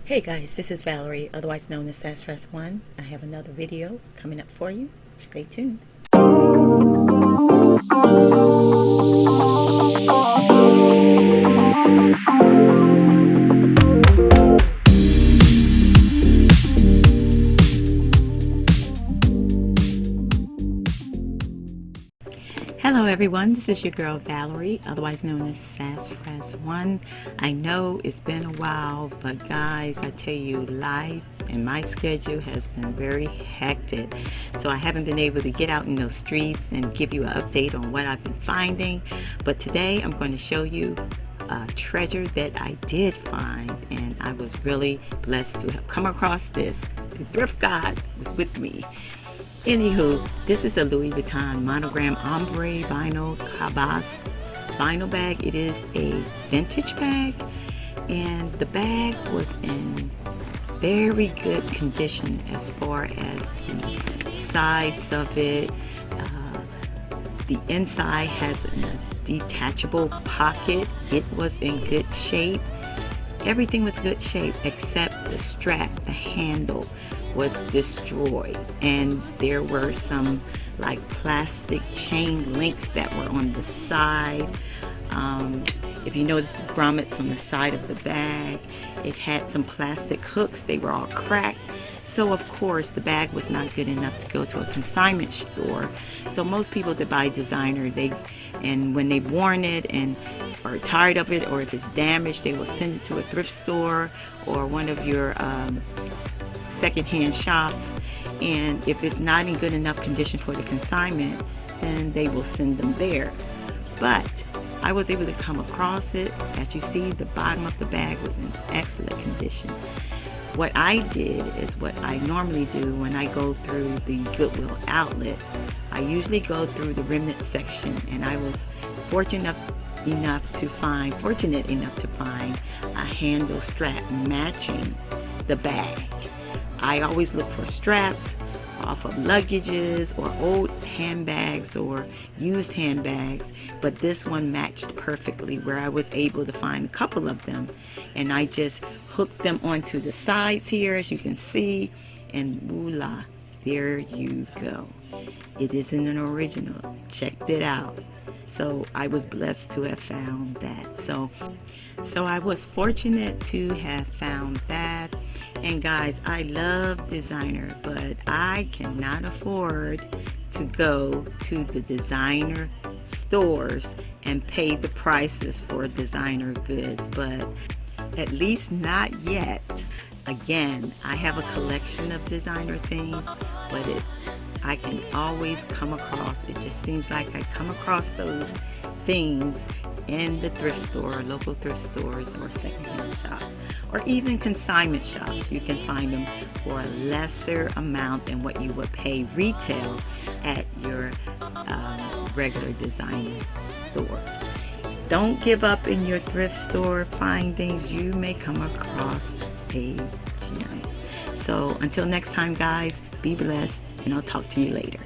Hey guys, this is Valerie, otherwise known as Sass1. I have another video coming up for you. Stay tuned. Hello everyone, this is your girl Valerie, otherwise known as Sass1. I know it's been a while, but guys, I tell you, life and my schedule has been very hectic. So I haven't been able to get out in those streets and give you an update on what I've been finding. But today I'm going to show you a treasure that I did find, and I was really blessed to have come across this. The thrift god was with me. Anywho, this is a Louis Vuitton monogram ombre vinyl cabas vinyl bag. It is a vintage bag, and the bag was in very good condition as far as the sides of it. The inside has a detachable pocket. It was in good shape. Everything was good shape except the strap, the handle was destroyed, and there were some like plastic chain links that were on the side. If you notice the grommets on the side of the bag, it had some plastic hooks. They were all cracked. So of course the bag was not good enough to go to a consignment store. So most people that buy designer, and when they've worn it and are tired of it, or if it's damaged, they will send it to a thrift store or one of your secondhand shops, and if it's not in good enough condition for the consignment, then they will send them there. But I was able to come across it. As you see, the bottom of the bag was in excellent condition. What I did is what I normally do when I go through the Goodwill outlet. I usually go through the remnant section, and I was fortunate enough to find a handle strap matching the bag. I always look for straps off of luggages or old handbags or used handbags, but this one matched perfectly, where I was able to find a couple of them, and I just hooked them onto the sides here, as you can see, and voila, there you go. It isn't an original. Checked it out. So I was blessed to have found that. So I was fortunate to have found that. And guys, I love designer, but I cannot afford to go to the designer stores and pay the prices for designer goods, but at least not yet. Again, I have a collection of designer things, but I can always come across, it just seems like I come across those things in the thrift store, local thrift stores, or secondhand shops, or even consignment shops. You can find them for a lesser amount than what you would pay retail at your regular designer stores. Don't give up in your thrift store findings. You may come across a gem. So until next time, guys, be blessed, and I'll talk to you later.